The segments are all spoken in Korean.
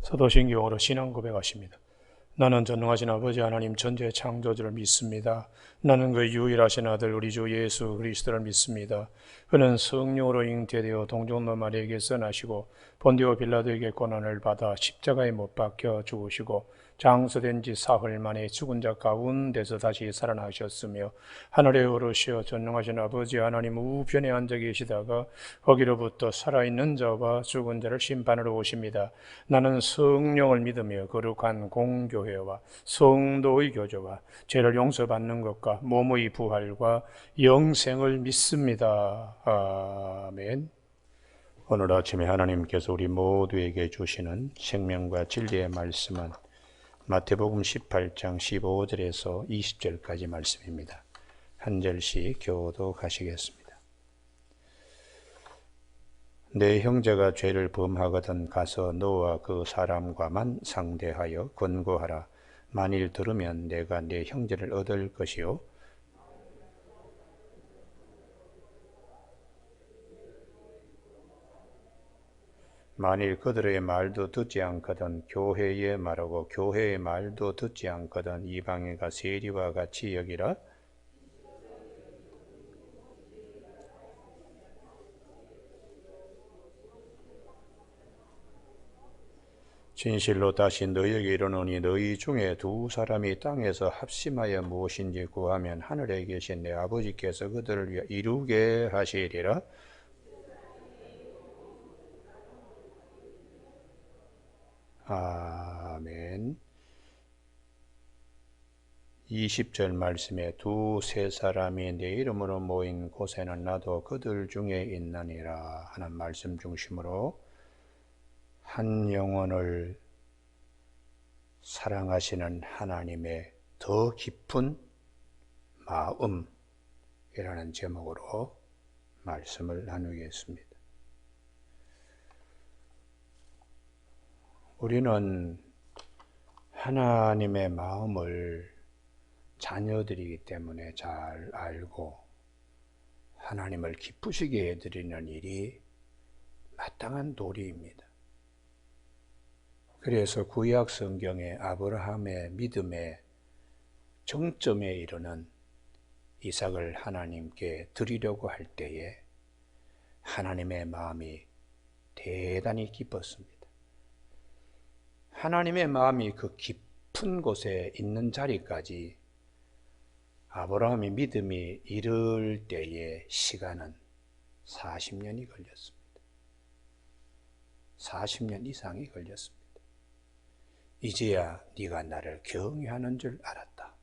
사도신경으로 신앙 고백하십니다. 나는 전능하신 아버지 하나님 전지의 창조주를 믿습니다. 나는 그 유일하신 아들 우리 주 예수 그리스도를 믿습니다. 그는 성령으로 잉태되어 동정녀 마리아에게서 나시고 본디오 빌라도에게 고난을 받아 십자가에 못 박혀 죽으시고 장서된 지 사흘 만에 죽은 자 가운데서 다시 살아나셨으며 하늘에 오르시어 전능하신 아버지 하나님 우편에 앉아 계시다가 거기로부터 살아있는 자와 죽은 자를 심판하러 오십니다. 나는 성령을 믿으며 거룩한 공교회와 성도의 교제와 죄를 용서받는 것과 몸의 부활과 영생을 믿습니다. 아멘. 오늘 아침에 하나님께서 우리 모두에게 주시는 생명과 진리의 말씀은 마태복음 18장 15절에서 20절까지 말씀입니다. 한 절씩 교독하시겠습니다. 내 형제가 죄를 범하거든 가서 너와 그 사람과만 상대하여 권고하라. 만일 들으면 내가 내 형제를 얻을 것이요 만일 그들의 말도 듣지 않거든 교회의 말하고 교회의 말도 듣지 않거든 이방인과 세리와 같이 여기라. 진실로 다시 너희에게 이르노니 너희 중에 두 사람이 땅에서 합심하여 무엇인지 구하면 하늘에 계신 내 아버지께서 그들을 위하여 이루게 하시리라. 아멘. 20절 말씀에 두세 사람이 내 이름으로 모인 곳에는 나도 그들 중에 있나니라 하는 말씀 중심으로 한 영혼을 사랑하시는 하나님의 더 깊은 마음이라는 제목으로 말씀을 나누겠습니다. 우리는 하나님의 마음을 자녀들이기 때문에 잘 알고 하나님을 기쁘시게 해드리는 일이 마땅한 도리입니다. 그래서 구약 성경에 아브라함의 믿음의 정점에 이르는 이삭을 하나님께 드리려고 할 때에 하나님의 마음이 대단히 기뻤습니다. 하나님의 마음이 그 깊은 곳에 있는 자리까지 아브라함의 믿음이 이를 때의 시간은 40년이 걸렸습니다. 40년 이상이 걸렸습니다. 이제야 네가 나를 경외하는 줄 알았다.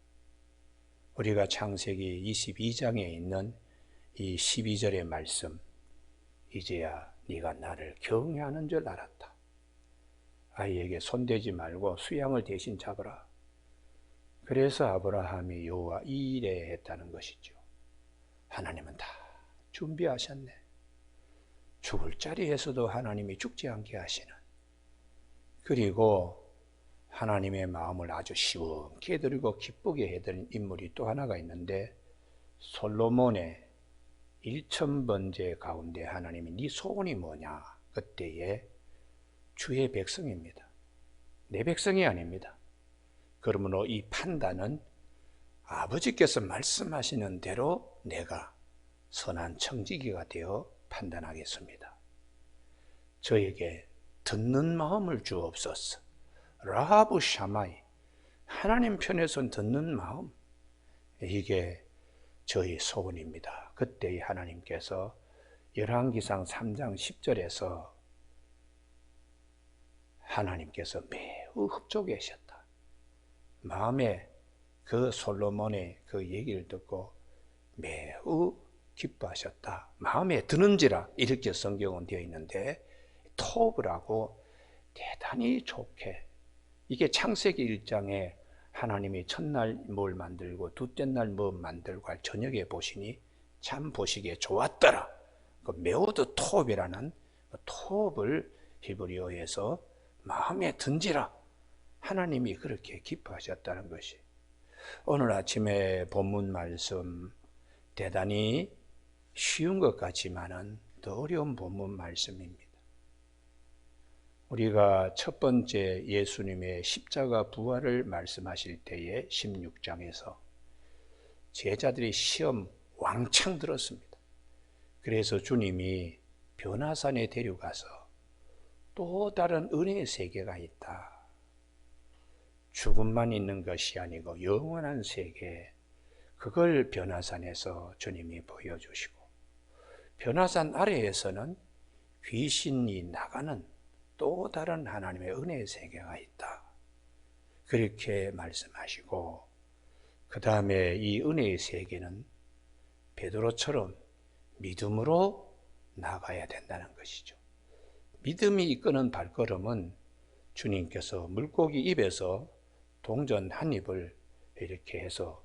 우리가 창세기 22장에 있는 이 12절의 말씀, 이제야 네가 나를 경외하는 줄 알았다. 아이에게 손대지 말고 수양을 대신 잡으라. 그래서 아브라함이 여호와 이레 했다는 것이죠. 하나님은 다 준비하셨네. 죽을 자리에서도 하나님이 죽지 않게 하시는, 그리고 하나님의 마음을 아주 시원케 해드리고 기쁘게 해드린 인물이 또 하나가 있는데, 솔로몬의 1000번제 가운데 하나님이 네 소원이 뭐냐? 그때에 주의 백성입니다. 내 백성이 아닙니다. 그러므로 이 판단은 아버지께서 말씀하시는 대로 내가 선한 청지기가 되어 판단하겠습니다. 저에게 듣는 마음을 주옵소서. 라하브 샤마이, 하나님 편에선 듣는 마음, 이게 저희 소원입니다. 그때 하나님께서 열왕기상 3장 10절에서 하나님께서 매우 흡족해하셨다. 마음에 그 솔로몬의 그 얘기를 듣고 매우 기뻐하셨다. 마음에 드는지라 이렇게 성경은 되어 있는데, 토브라고 대단히 좋게, 이게 창세기 1장에 하나님이 첫날 뭘 만들고 둘째 날 뭐 만들고 할 저녁에 보시니 참 보시기에 좋았더라. 그 메오드 톱이라는 톱을 히브리어에서 마음에 든지라 하나님이 그렇게 기뻐하셨다는 것이, 오늘 아침에 본문 말씀 대단히 쉬운 것 같지만은 더 어려운 본문 말씀입니다. 우리가 첫 번째 예수님의 십자가 부활을 말씀하실 때에 16장에서 제자들이 시험 왕창 들었습니다. 그래서 주님이 변화산에 데려가서 또 다른 은혜의 세계가 있다. 죽음만 있는 것이 아니고 영원한 세계, 그걸 변화산에서 주님이 보여주시고, 변화산 아래에서는 귀신이 나가는 또 다른 하나님의 은혜의 세계가 있다. 그렇게 말씀하시고, 그 다음에 이 은혜의 세계는 베드로처럼 믿음으로 나가야 된다는 것이죠. 믿음이 이끄는 발걸음은 주님께서 물고기 입에서 동전 한 입을 이렇게 해서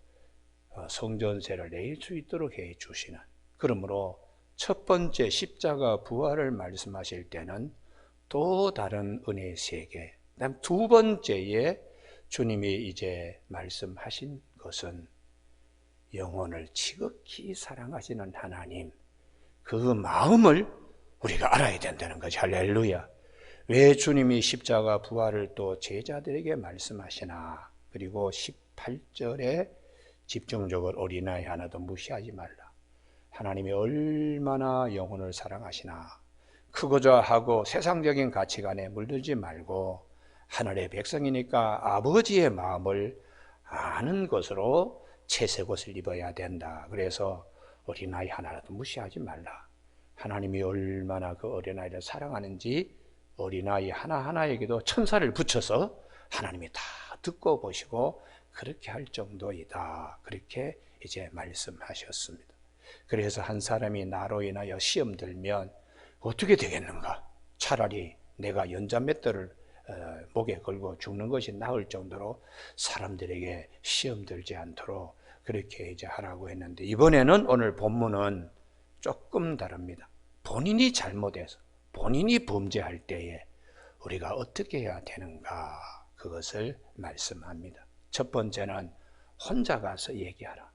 성전세를 낼 수 있도록 해 주시는, 그러므로 첫 번째 십자가 부활을 말씀하실 때는 또 다른 은혜의 세계, 그다음 두 번째에 주님이 이제 말씀하신 것은 영혼을 지극히 사랑하시는 하나님, 그 마음을 우리가 알아야 된다는 거죠. 할렐루야. 왜 주님이 십자가 부활을 또 제자들에게 말씀하시나? 그리고 18절에 집중적으로 어린아이 하나도 무시하지 말라. 하나님이 얼마나 영혼을 사랑하시나. 크고자 하고 세상적인 가치관에 물들지 말고 하늘의 백성이니까 아버지의 마음을 아는 것으로 채색옷을 입어야 된다. 그래서 어린아이 하나라도 무시하지 말라. 하나님이 얼마나 그 어린아이를 사랑하는지 어린아이 하나하나에게도 천사를 붙여서 하나님이 다 듣고 보시고 그렇게 할 정도이다. 그렇게 이제 말씀하셨습니다. 그래서 한 사람이 나로 인하여 시험 들면 어떻게 되겠는가? 차라리 내가 연자맷돌을 목에 걸고 죽는 것이 나을 정도로 사람들에게 시험 들지 않도록 그렇게 이제 하라고 했는데, 이번에는 오늘 본문은 조금 다릅니다. 본인이 잘못해서 본인이 범죄할 때에 우리가 어떻게 해야 되는가, 그것을 말씀합니다. 첫 번째는 혼자 가서 얘기하라.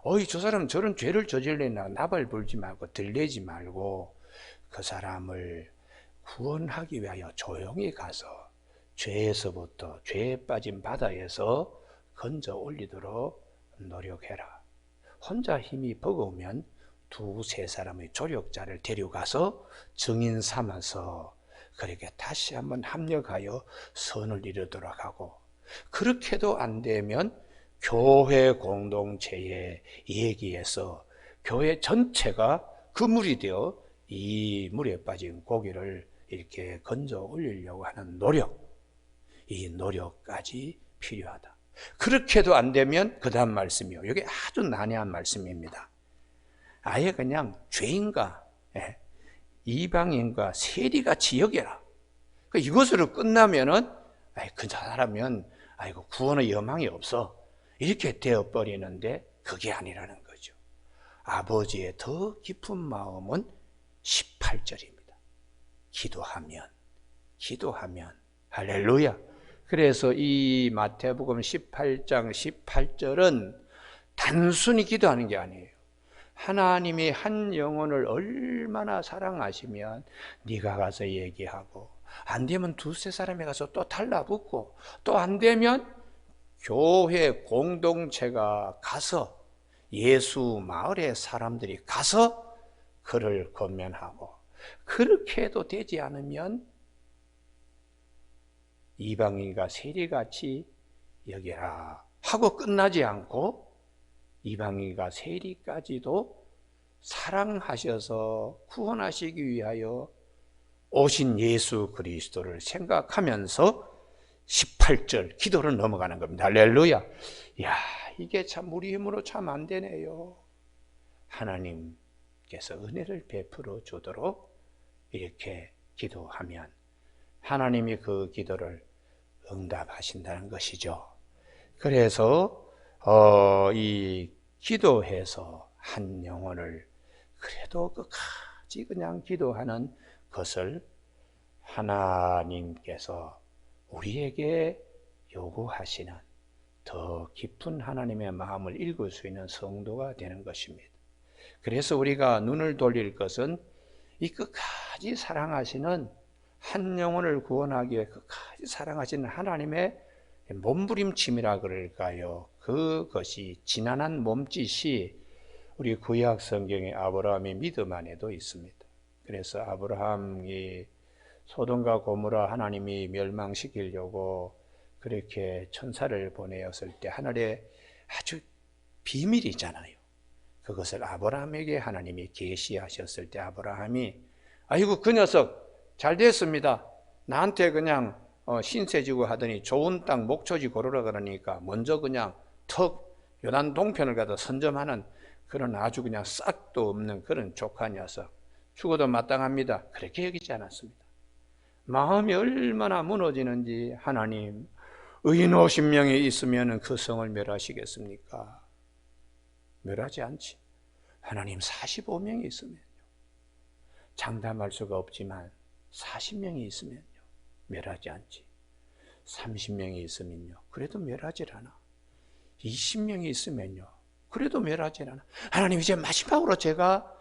어이, 저 사람 저런 죄를 저질렀나, 나발 불지 말고 들리지 말고 그 사람을 구원하기 위하여 조용히 가서 죄에서부터, 죄에 빠진 바다에서 건져 올리도록 노력해라. 혼자 힘이 버거우면 두세 사람의 조력자를 데려가서 증인 삼아서 그렇게 다시 한번 합력하여 선을 이루도록 하고, 그렇게도 안 되면 교회 공동체에 얘기해서 교회 전체가 그물이 되어 이 물에 빠진 고기를 이렇게 건져 올리려고 하는 노력, 이 노력까지 필요하다. 그렇게도 안 되면 그 다음 말씀이요. 이게 아주 난해한 말씀입니다. 아예 그냥 죄인과 이방인과 세리같이 여겨라. 이것으로 끝나면은 그 사람은 구원의 여망이 없어, 이렇게 되어버리는데 그게 아니라는 거죠. 아버지의 더 깊은 마음은 18절입니다. 기도하면 할렐루야. 그래서 이 마태복음 18장 18절은 단순히 기도하는 게 아니에요. 하나님이 한 영혼을 얼마나 사랑하시면 네가 가서 얘기하고, 안 되면 두세 사람이 가서 또 달라붙고, 또 안 되면 교회 공동체가 가서, 예수 마을의 사람들이 가서 그를 권면하고, 그렇게 해도 되지 않으면 이방인과 세리같이 여겨라 하고 끝나지 않고, 이방인과 세리까지도 사랑하셔서 구원하시기 위하여 오신 예수 그리스도를 생각하면서 18절 기도를 넘어가는 겁니다. 할렐루야. 이야, 이게 참 우리 힘으로 참 안 되네요. 하나님께서 은혜를 베풀어 주도록 이렇게 기도하면 하나님이 그 기도를 응답하신다는 것이죠. 그래서 이 기도해서 한 영혼을 그래도 끝까지 그냥 기도하는 것을 하나님께서 우리에게 요구하시는 더 깊은 하나님의 마음을 읽을 수 있는 성도가 되는 것입니다. 그래서 우리가 눈을 돌릴 것은 이 끝까지 사랑하시는 한 영혼을 구원하기 위해 끝까지 사랑하시는 하나님의 몸부림침이라 그럴까요? 그것이 지난한 몸짓이 우리 구약 성경의 아브라함의 믿음 안에도 있습니다. 그래서 아브라함이 소돔과 고모라 하나님이 멸망시키려고 그렇게 천사를 보내었을 때 하늘에 아주 비밀이잖아요. 그것을 아브라함에게 하나님이 계시하셨을 때 아브라함이 아이고 그 녀석 잘 됐습니다. 나한테 그냥 신세지고 하더니 좋은 땅 목초지 고르라 그러니까 먼저 그냥 턱 요단 동편을 가다 선점하는 그런 아주 그냥 싹도 없는 그런 조카 녀석 죽어도 마땅합니다. 그렇게 여기지 않았습니다. 마음이 얼마나 무너지는지 하나님 의인 50명이 있으면 그 성을 멸하시겠습니까? 멸하지 않지. 하나님 45명이 있으면요. 장담할 수가 없지만 40명이 있으면요. 멸하지 않지. 30명이 있으면요. 그래도 멸하지 않아. 20명이 있으면요. 그래도 멸하지 않아. 하나님 이제 마지막으로 제가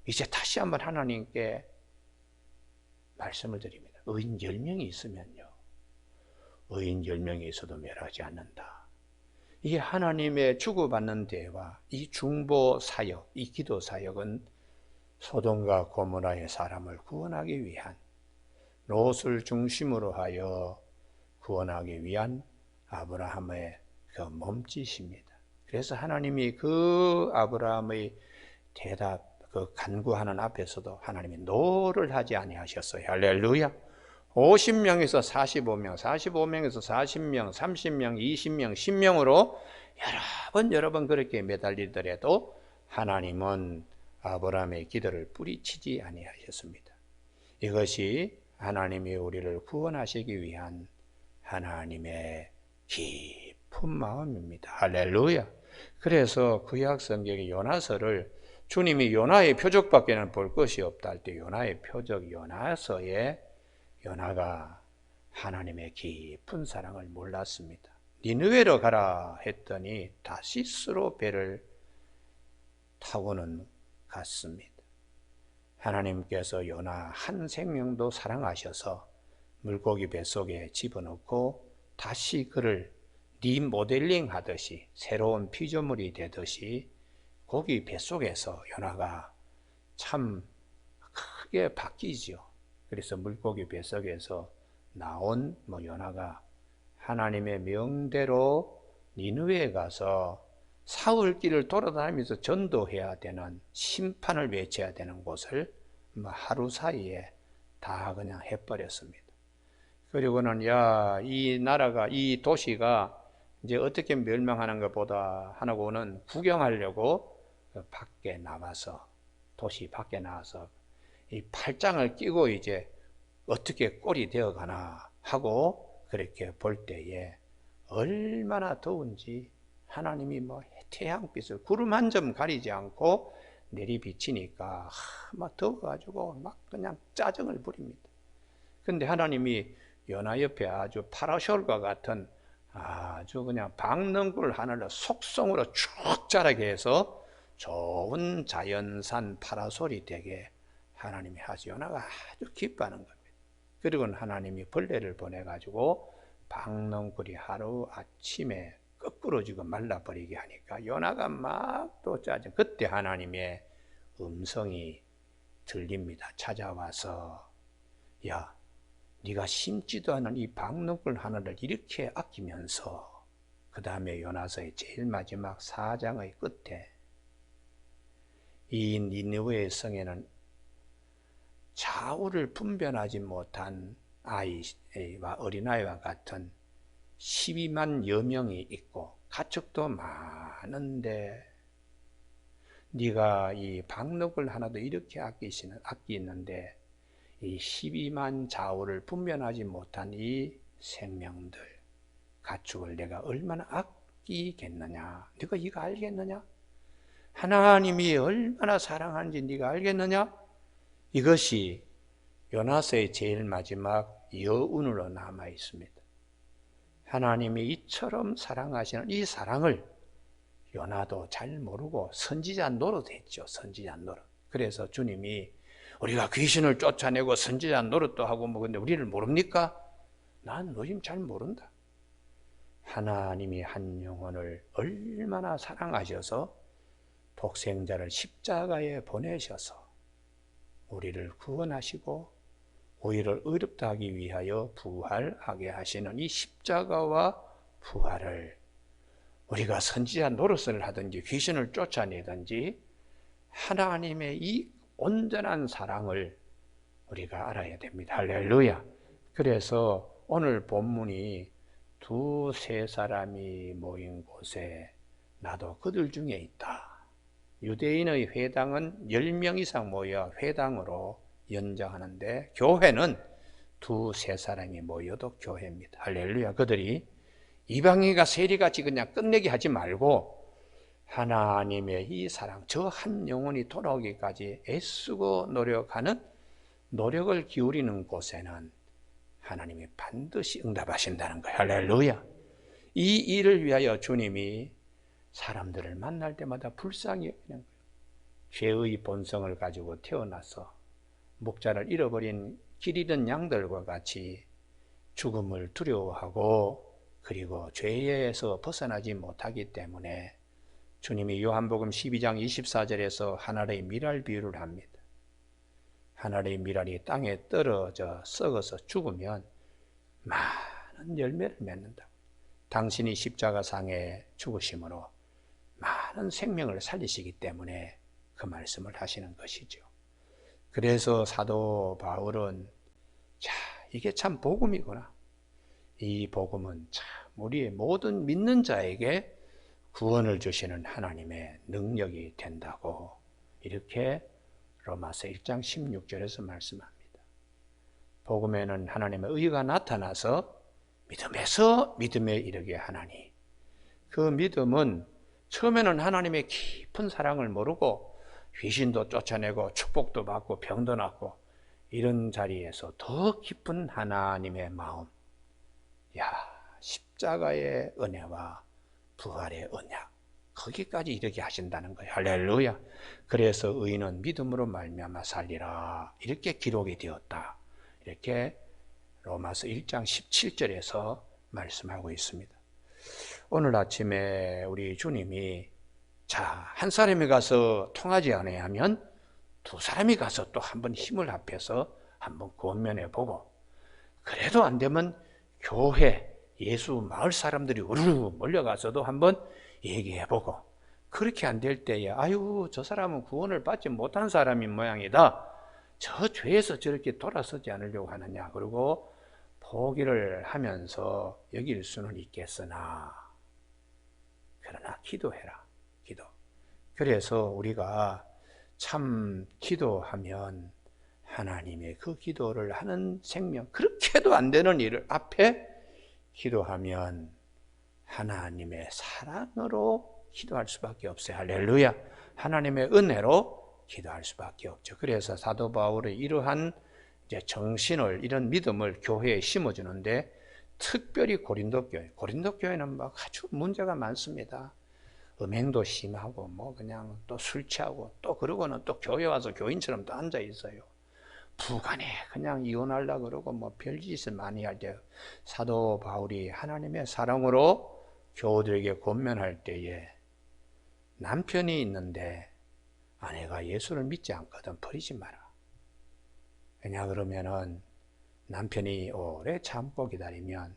이제 다시 한번 하나님께 말씀을 드립니다. 의인 10명이 있으면요. 의인 10명이 있어도 멸하지 않는다. 이게 하나님의 주고받는 대화, 이 중보 사역, 이 기도 사역은 소돔과 고모라의 사람을 구원하기 위한 롯을 중심으로 하여 구원하기 위한 아브라함의 그 몸짓입니다. 그래서 하나님이 그 아브라함의 대답, 그 간구하는 앞에서도 하나님이 노를 하지 아니하셨어요. 할렐루야. 50명에서 45명, 45명에서 40명, 30명, 20명, 10명으로 여러 번 그렇게 매달리더라도 하나님은 아브라함의 기도를 뿌리치지 아니하셨습니다. 이것이 하나님이 우리를 구원하시기 위한 하나님의 깊은 마음입니다. 할렐루야. 그래서 구약 성경의 요나서를 주님이 요나의 표적밖에는 볼 것이 없다 할 때 요나의 표적 요나서에 요나가 하나님의 깊은 사랑을 몰랐습니다. 니느웨로 가라 했더니 다시스로 배를 타고는 갔습니다. 하나님께서 요나 한 생명도 사랑하셔서 물고기 뱃속에 집어넣고 다시 그를 리모델링 하듯이 새로운 피조물이 되듯이 고기 뱃속에서 요나가 참 크게 바뀌죠. 그래서 물고기 뱃속에서 나온 요나가 하나님의 명대로 니느웨에 가서 사흘길을 돌아다니면서 전도해야 되는 심판을 외쳐야 되는 곳을 하루 사이에 다 그냥 해버렸습니다. 그리고는 이 나라가 이 도시가 이제 어떻게 멸망하는 것보다 하고는 구경하려고 밖에 나가서 도시 밖에 나와서 이 팔짱을 끼고 이제 어떻게 꼴이 되어가나 하고 그렇게 볼 때에 얼마나 더운지 하나님이 태양빛을 구름 한 점 가리지 않고 내리비치니까 막 더워가지고 막 그냥 짜증을 부립니다. 근데 하나님이 요나 옆에 아주 파라솔과 같은 아주 그냥 박능굴 하늘을 속성으로 쭉 자라게 해서 좋은 자연산 파라솔이 되게 하나님이 하시 요나가 아주 기뻐하는 겁니다. 그리고는 하나님이 벌레를 보내가지고 박농굴이 하루 아침에 거꾸로 지금 말라버리게 하니까 요나가 막 또 짜증. 그때 하나님의 음성이 들립니다. 찾아와서 야, 네가 심지도 않은 이 박농굴 하나를 이렇게 아끼면서 그 다음에 요나서의 제일 마지막 4장의 끝에 이 니느웨의 성에는 좌우를 분별하지 못한 아이와 어린아이와 같은 12만여 명이 있고 가축도 많은데 네가 이 박록을 하나도 이렇게 아끼는데 이 12만 좌우를 분별하지 못한 이 생명들 가축을 내가 얼마나 아끼겠느냐? 네가 이거 알겠느냐? 하나님이 얼마나 사랑하는지 네가 알겠느냐? 이것이 요나서의 제일 마지막 여운으로 남아 있습니다. 하나님이 이처럼 사랑하시는 이 사랑을 요나도 잘 모르고 선지자 노릇했죠. 선지자 노릇. 그래서 주님이 우리가 귀신을 쫓아내고 선지자 노릇도 하고 뭐 근데 우리를 모릅니까? 난 요즘 잘 모른다. 하나님이 한 영혼을 얼마나 사랑하셔서 독생자를 십자가에 보내셔서 우리를 구원하시고 우리를 의롭다 하기 위하여 부활하게 하시는 이 십자가와 부활을 우리가 선지자 노릇을 하든지 귀신을 쫓아내든지 하나님의 이 온전한 사랑을 우리가 알아야 됩니다. 할렐루야. 그래서 오늘 본문이 두세 사람이 모인 곳에 나도 그들 중에 있다. 유대인의 회당은 10명 이상 모여 회당으로 연장하는데 교회는 두세 사람이 모여도 교회입니다. 할렐루야. 그들이 이방인과 세리같이 그냥 끝내기 하지 말고 하나님의 이 사랑, 저 한 영혼이 돌아오기까지 애쓰고 노력하는 노력을 기울이는 곳에는 하나님이 반드시 응답하신다는 거예요. 할렐루야. 이 일을 위하여 주님이 사람들을 만날 때마다 불쌍히 여기는 거예요. 죄의 본성을 가지고 태어나서 목자를 잃어버린 길 잃은 양들과 같이 죽음을 두려워하고 그리고 죄에서 벗어나지 못하기 때문에 주님이 요한복음 12장 24절에서 하늘의 미랄 비유를 합니다. 하늘의 미랄이 땅에 떨어져 썩어서 죽으면 많은 열매를 맺는다. 당신이 십자가상에 죽으심으로 많은 생명을 살리시기 때문에 그 말씀을 하시는 것이죠. 그래서 사도 바울은 자, 이게 참 복음이구나. 이 복음은 참 우리의 모든 믿는 자에게 구원을 주시는 하나님의 능력이 된다고 이렇게 로마서 1장 16절에서 말씀합니다. 복음에는 하나님의 의가 나타나서 믿음에서 믿음에 이르게 하나니 그 믿음은 처음에는 하나님의 깊은 사랑을 모르고 귀신도 쫓아내고 축복도 받고 병도 낫고 이런 자리에서 더 깊은 하나님의 마음, 야, 십자가의 은혜와 부활의 언약, 거기까지 이르게 하신다는 거예요. 할렐루야. 그래서 의인은 믿음으로 말미암아 살리라 이렇게 기록이 되었다. 이렇게 로마서 1장 17절에서 말씀하고 있습니다. 오늘 아침에 우리 주님이 자, 한 사람이 가서 통하지 않으면 두 사람이 가서 또 한번 힘을 합해서 한번 권면해 보고 그래도 안 되면 교회, 예수 마을 사람들이 우르르 몰려가서도 한번 얘기해 보고 그렇게 안 될 때에 아유 저 사람은 구원을 받지 못한 사람인 모양이다. 저 죄에서 저렇게 돌아서지 않으려고 하느냐. 그리고 포기를 하면서 여길 수는 있겠으나 그러나 기도해라. 기도. 그래서 우리가 참 기도하면 하나님의 그 기도를 하는 생명, 그렇게도 안 되는 일을 앞에 기도하면 하나님의 사랑으로 기도할 수밖에 없어요. 할렐루야. 하나님의 은혜로 기도할 수밖에 없죠. 그래서 사도 바울의 이러한 이제 정신을, 이런 믿음을 교회에 심어주는데 특별히 고린도 교회는 막 아주 문제가 많습니다. 음행도 심하고 뭐 그냥 또 술 취하고 또 그러고는 또 교회 와서 교인처럼 또 앉아 있어요. 부간에 그냥 이혼하려고 그러고 뭐 별짓을 많이 할 때 사도 바울이 하나님의 사랑으로 교우들에게 권면할 때에 남편이 있는데 아내가 예수를 믿지 않거든 버리지 마라. 왜냐 그러면은 남편이 오래 참고 기다리면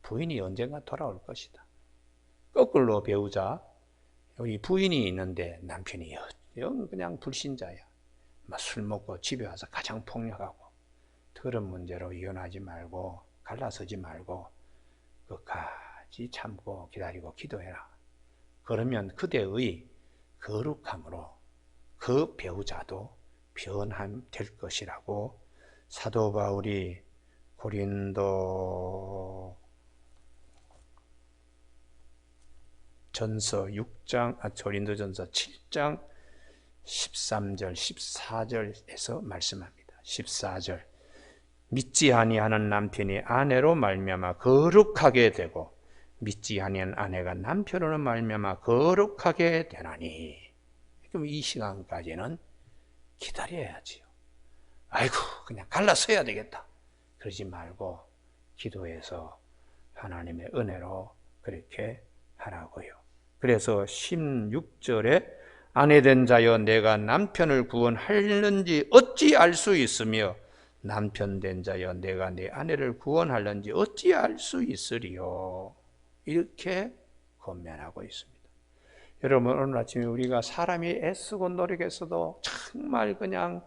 부인이 언젠가 돌아올 것이다. 거꾸로 배우자, 여기 부인이 있는데 남편이 영 그냥 불신자야. 술 먹고 집에 와서 가정 폭력하고 그런 문제로 이혼하지 말고 갈라서지 말고 끝까지 참고 기다리고 기도해라. 그러면 그대의 거룩함으로 그 배우자도 변함될 것이라고 사도 바울이 고린도전서 7장 13절, 14절에서 말씀합니다. 14절. 믿지 아니하는 남편이 아내로 말미암아 거룩하게 되고 믿지 아니하는 아내가 남편으로 말미암아 거룩하게 되나니. 그럼 이 시간까지는 기다려야지요. 아이고 그냥 갈라서야 되겠다. 그러지 말고 기도해서 하나님의 은혜로 그렇게 하라고요. 그래서 16절에 아내된 자여 내가 남편을 구원하려는지 어찌 알 수 있으며 남편 된 자여 내가 내 아내를 구원하려는지 어찌 알 수 있으리요. 이렇게 권면하고 있습니다. 여러분 오늘 아침에 우리가 사람이 애쓰고 노력했어도 정말 그냥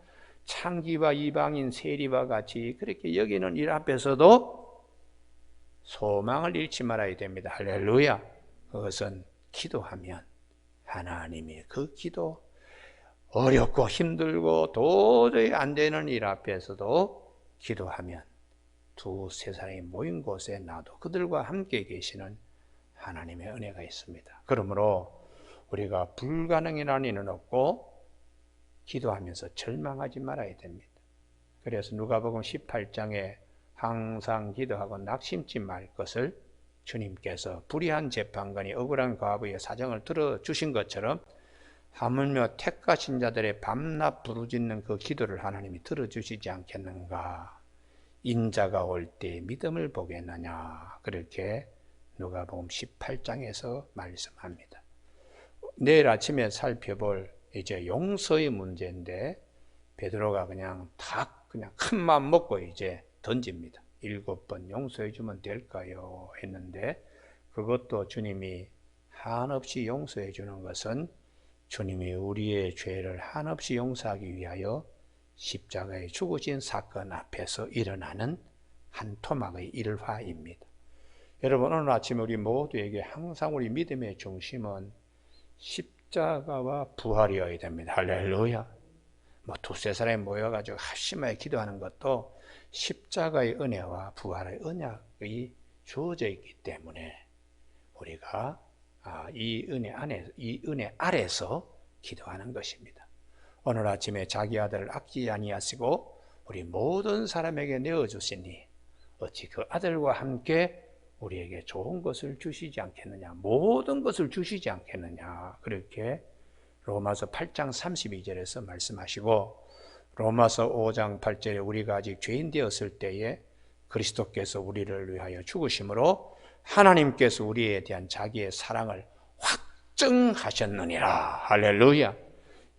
창기와 이방인 세리와 같이 그렇게 여기는 일 앞에서도 소망을 잃지 말아야 됩니다. 할렐루야. 그것은 기도하면 하나님이 그 기도 어렵고 힘들고 도저히 안 되는 일 앞에서도 기도하면 두세 사람이 모인 곳에 나도 그들과 함께 계시는 하나님의 은혜가 있습니다. 그러므로 우리가 불가능이라는 일은 없고 기도하면서 절망하지 말아야 됩니다. 그래서 누가복음 18장에 항상 기도하고 낙심치 말 것을 주님께서 불의한 재판관이 억울한 과부의 사정을 들어주신 것처럼 하물며 택하신 자들의 밤낮 부르짖는 그 기도를 하나님이 들어주시지 않겠는가. 인자가 올 때 믿음을 보겠느냐. 그렇게 누가복음 18장에서 말씀합니다. 내일 아침에 살펴볼 이제 용서의 문제인데 베드로가 그냥 큰 마음 먹고 이제 던집니다. 7번 용서해 주면 될까요? 했는데 그것도 주님이 한없이 용서해 주는 것은 주님이 우리의 죄를 한없이 용서하기 위하여 십자가에 죽으신 사건 앞에서 일어나는 한 토막의 일화입니다. 여러분 오늘 아침에 우리 모두에게 항상 우리 믿음의 중심은 십자가와 부활이어야 됩니다. 할렐루야. 두세 사람이 모여가지고 합심하게 기도하는 것도 십자가의 은혜와 부활의 언약이 주어져 있기 때문에 우리가 이 은혜 아래서 기도하는 것입니다. 오늘 아침에 자기 아들을 아끼지 아니하시고 우리 모든 사람에게 내어주시니 어찌 그 아들과 함께 우리에게 좋은 것을 주시지 않겠느냐, 모든 것을 주시지 않겠느냐. 그렇게 로마서 8장 32절에서 말씀하시고 로마서 5장 8절에 우리가 아직 죄인 되었을 때에 그리스도께서 우리를 위하여 죽으심으로 하나님께서 우리에 대한 자기의 사랑을 확증하셨느니라. 할렐루야.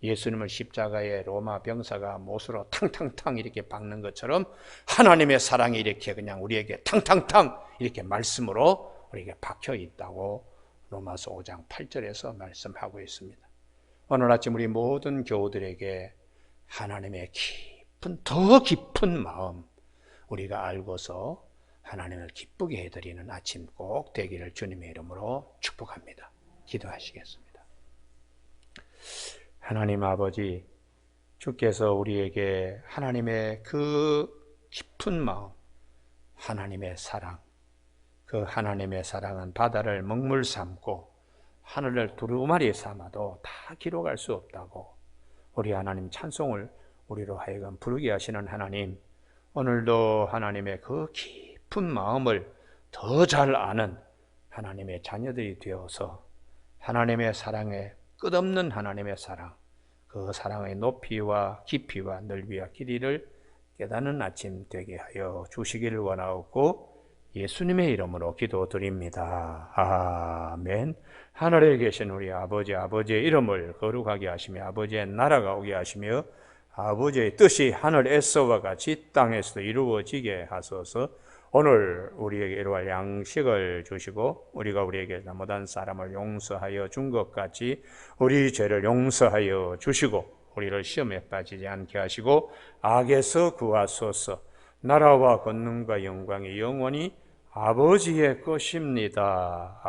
예수님을 십자가에 로마 병사가 못으로 탕탕탕 이렇게 박는 것처럼 하나님의 사랑이 이렇게 그냥 우리에게 탕탕탕 이렇게 말씀으로 우리에게 박혀 있다고 로마서 5장 8절에서 말씀하고 있습니다. 오늘 아침 우리 모든 교우들에게 하나님의 더 깊은 마음 우리가 알고서 하나님을 기쁘게 해드리는 아침 꼭 되기를 주님의 이름으로 축복합니다. 기도하시겠습니다. 하나님 아버지, 주께서 우리에게 하나님의 그 깊은 마음, 하나님의 사랑, 그 하나님의 사랑은 바다를 먹물 삼고 하늘을 두루마리 삼아도 다 기록할 수 없다고 우리 하나님 찬송을 우리로 하여금 부르게 하시는 하나님, 오늘도 하나님의 그 깊은 마음을 더 잘 아는 하나님의 자녀들이 되어서 하나님의 사랑에 끝없는 하나님의 사랑, 그 사랑의 높이와 깊이와 넓이와 길이를 깨닫는 아침 되게 하여 주시기를 원하옵고 예수님의 이름으로 기도드립니다. 아멘. 하늘에 계신 우리 아버지의 이름을 거룩하게 하시며 아버지의 나라가 오게 하시며 아버지의 뜻이 하늘에서와 같이 땅에서도 이루어지게 하소서. 오늘 우리에게 이루어갈 양식을 주시고 우리가 우리에게 잘못한 사람을 용서하여 준 것 같이 우리 죄를 용서하여 주시고 우리를 시험에 빠지지 않게 하시고 악에서 구하소서. 나라와 권능과 영광이 영원히 아버지의 것입니다.